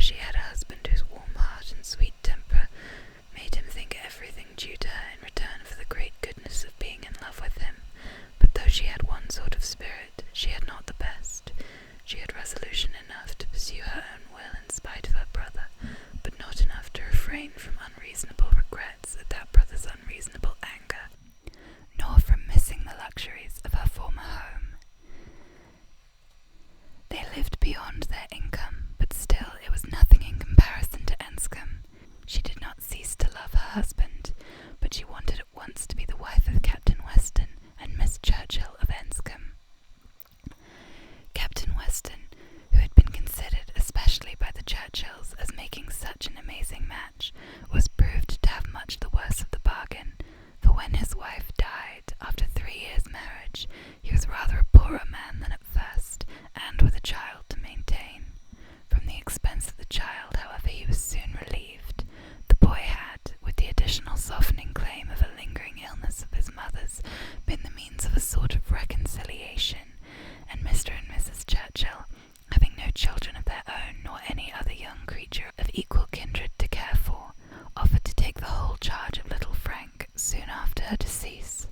she had a husband whose warm heart and sweet temper made him think everything due to her in return for the great goodness of being in love with him. But though she had one sort of spirit, she had not the best. She had resolution enough to pursue her own will in spite of her brother, but not enough to refrain from unreasonable regrets at that brother's unreasonable anger, nor from missing the luxuries of her former home. They lived beyond their income, but still it was nothing in comparison to Enscombe. She did not cease to love her husband, but she wanted at once to be the wife of Captain Weston and Miss Churchill of Enscombe. Captain Weston, who had been considered especially by the Churchills as making such an amazing match, was proved to have much the worse of the bargain, for when his wife died after 3 years' marriage, he was rather a poorer man than at first, and with a child to maintain. From the expense of the child, however, he was soon relieved. The boy had, with the additional softening claim of a lingering illness of his mother's, been the means of a sort of reconciliation, and Mr. and Mrs. Churchill, having no children of their own nor any other young creature of equal kindred to care for, offered to take the whole charge of little Frank soon after her decease.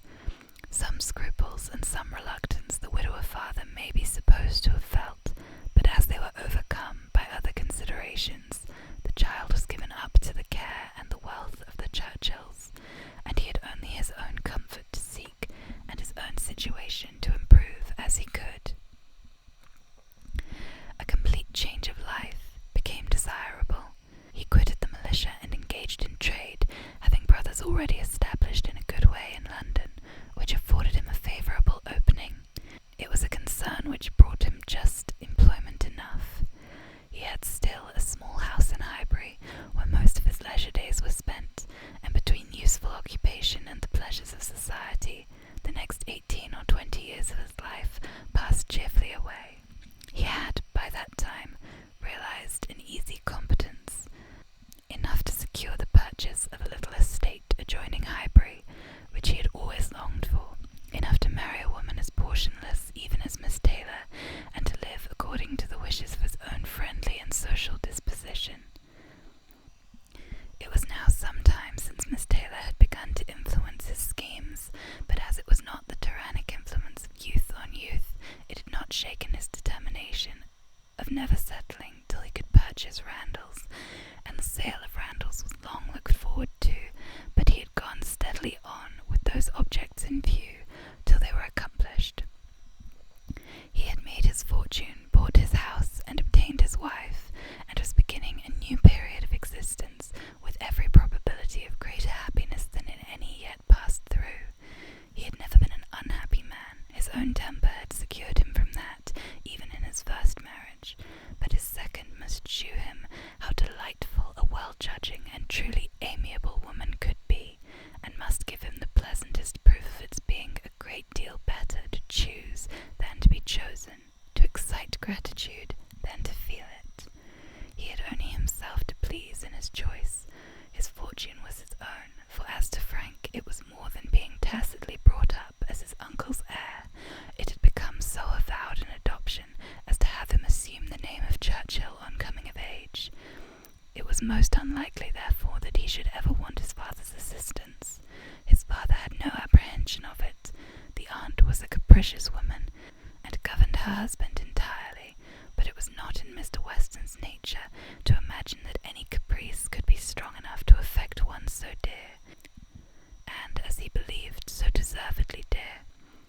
Some scruples and some reluctance the widower father may be supposed to have felt, but as they were overcome by other considerations, the child was given up to the care and the wealth of the Churchills, and he had only his own comfort to seek and his own situation to improve as he could. A complete change of life became desirable. He quitted the militia and engaged in trade, having brothers already established in a good way in London, which afforded him a favourable opening. It was a concern which brought him just employment enough. He had still a small house in Highbury, where most of his leisure days were spent, and between useful occupation and the pleasures of society, the next 18 or 20 years of his life passed cheerfully away. He had, by that time, realized an easy competence, enough to secure the purchase of a little estate adjoining Highbury, which he had always longed for, enough to marry a woman as portionless even as Miss Taylor, and to live according to the wishes of his own friendly and social disposition. It was now some time since Miss Taylor had begun to influence his schemes, but as it was not the tyrannic influence of youth on youth, it had not shaken his determination of never settling till he could purchase Randalls, and the sale of Randalls was long looked forward to, but he had gone steadily on with those objects in view till they were accomplished. He had made his fortune, bought his house, and obtained his wife, and was beginning a new period of existence with every probability of greater happiness than in any yet passed through. He had never been an unhappy man. His own temper had secured him from that, even in his first marriage, but his second must shew him how delightful a well-judging and truly amiable woman could be, and must give him the pleasantest proof of its being a great deal better to choose than to be chosen, to excite gratitude than to feel it. He had only himself to please in his choice. His fortune was his own, for as to Frank, it was more than being tacitly brought up as his uncle's heir. It had become so avowed an adoption as to have him assume the name of Churchill on coming of age. It was most unlikely, therefore, that he should ever want his father's assistance. His father had no apprehension of it. The aunt was a capricious woman, and governed her husband entirely, but it was not in Mr. Weston's nature to imagine that any caprice could be strong enough to affect one so dear, and, as he believed, so deservedly dear.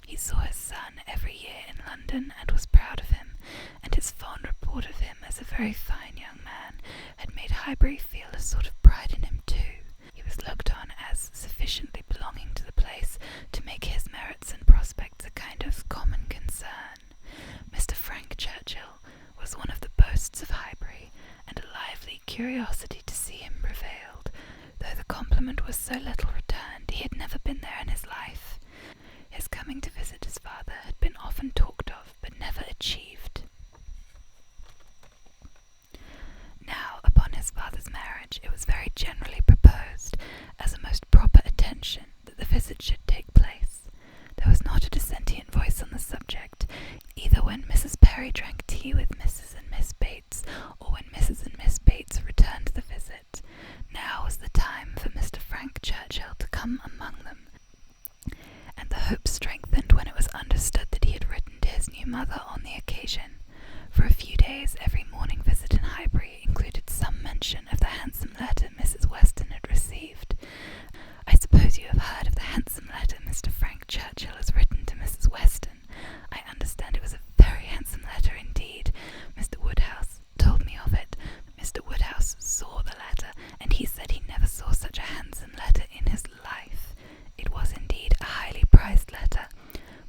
He saw his son every year in London, and was proud of him, and his fond report of him as a very fine young man had made Highbury feel a sort of pride in him too. He was looked on as sufficiently belonging to the place to make his merits and prospects a kind of common concern. Mr. Frank Churchill was one of the boasts of Highbury, and a lively curiosity to see him prevailed. Though the compliment was so little returned, he had never been there in his life. His coming to visit his father had been often talked of, but never achieved. Now, upon his father's marriage, it was very generally proposed, as a most proper attention, that the visit should take place. There was not a dissentient voice on the subject, either when Mrs. Perry drank tea with Mrs. and Miss Bates, or when Mrs. and Miss Bates hope strengthened when it was understood that he had written to his new mother on the occasion. For a few days, every morning visit in Highbury included some mention of the handsome letter Mrs. Weston had received. I suppose you have heard of the handsome letter Mr. Frank Churchill has written to Mrs. Weston. I understand it was a very handsome letter indeed. Mr. Woodhouse told me of it. Mr. Woodhouse saw the letter, and he said he never saw such a handsome letter in his life. It was indeed a highly prized letter.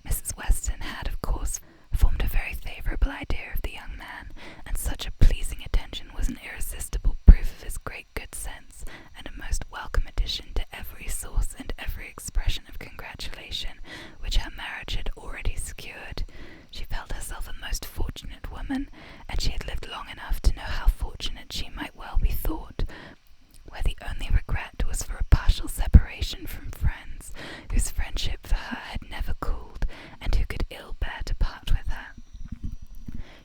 Mrs. Weston had, of course, formed a very favourable idea of the young man, and such a pleasing attention was an irresistible proof of his great good sense, and a most welcome addition to every source and every expression of congratulation which her marriage had already secured. She felt herself a most fortunate woman, and she had lived long enough to know how fortunate she might well be thought, where the only regret was for a partial separation from friends, whose friendship for her had never cooled, and who could ill bear to part with her.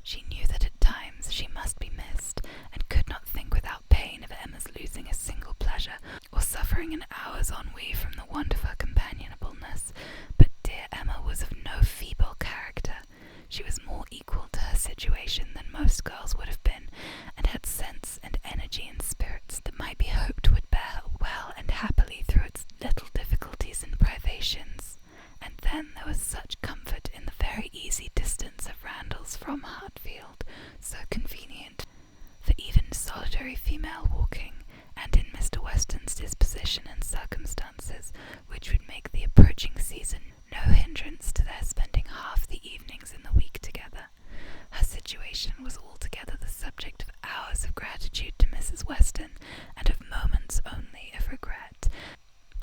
She knew that at times she must be missed, and could not think without pain of Emma's losing a single pleasure, or suffering an hour's ennui from the want of her companionableness. But dear Emma was of no feeble character. She was more equal to her situation than most girls would have been, and had sense and energy and spirits that might be hoped would bear her well and happily through its little difficulties and privations. And then there was such comfort in the very easy distance of Randalls from Hartfield, so convenient for even solitary female walking, and in Mr. Weston's disposition and circumstances, which would make the approaching season no hindrance to their spending half the evenings in the week together. Her situation was altogether the subject of hours of gratitude to Mrs. Weston, and of moments only of regret,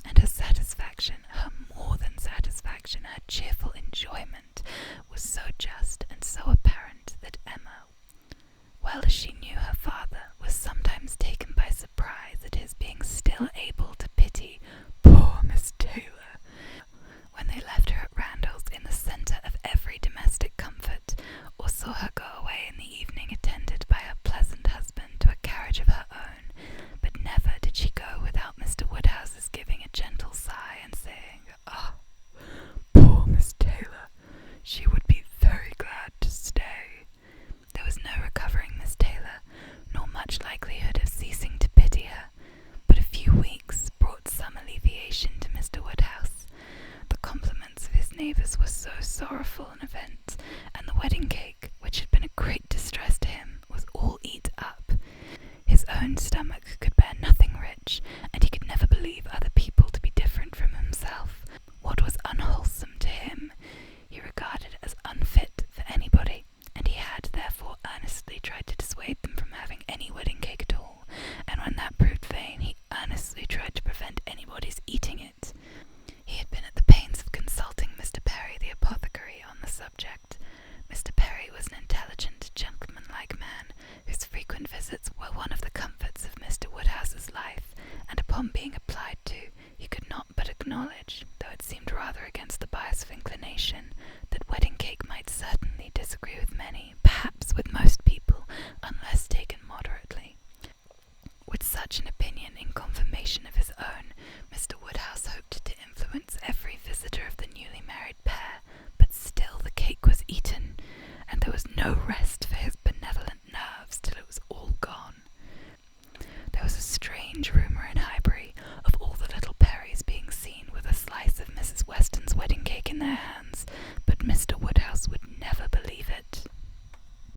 and her satisfaction, her more than satisfaction, her cheerful enjoyment, was so just and so apparent that Emma, well as she knew her father, was sometimes taken by surprise at his being still able to pity poor Miss Taylor. When they left her at Randalls in the centre of every domestic comfort, or saw her go away in the evening attended by her pleasant husband to a carriage of her own, but never did she go without Mr. Woodhouse's giving a gentle sigh and saying, "Ah, poor Miss Taylor, she would be very glad to stay." There was no recovering Miss Taylor, nor much likelihood of ceasing to pity her, but a few weeks brought some alleviation to Mr. Woodhouse. The compliments of his neighbours were so sorrowful an event, and the wedding cake, which had been a great distress to him, was all eat up. His own stomach could bear nothing rich, and he could never believe other people to be different from himself. What was unwholesome to him, he regarded as unfit for anybody, and he had therefore earnestly tried to dissuade them from having any wedding cake at all, and when that proved vain, he earnestly tried to prevent anybody's eating it. He had been at the pains of consulting Mr. Perry, the apothecary, on the subject. Mr. Perry was an intelligent, gentlemanlike man, whose frequent visits were one of the comforts of Mr. Woodhouse's life, and upon being applied to, he could not but acknowledge, though it seemed rather against the bias of inclination, that wedding cake might certainly disagree with many, perhaps with most people, unless taken moderately. With such an opinion in confirmation of his own, Mr. Woodhouse hoped to influence every visitor of the newly married pair, but still the cake was eaten, and there was no rest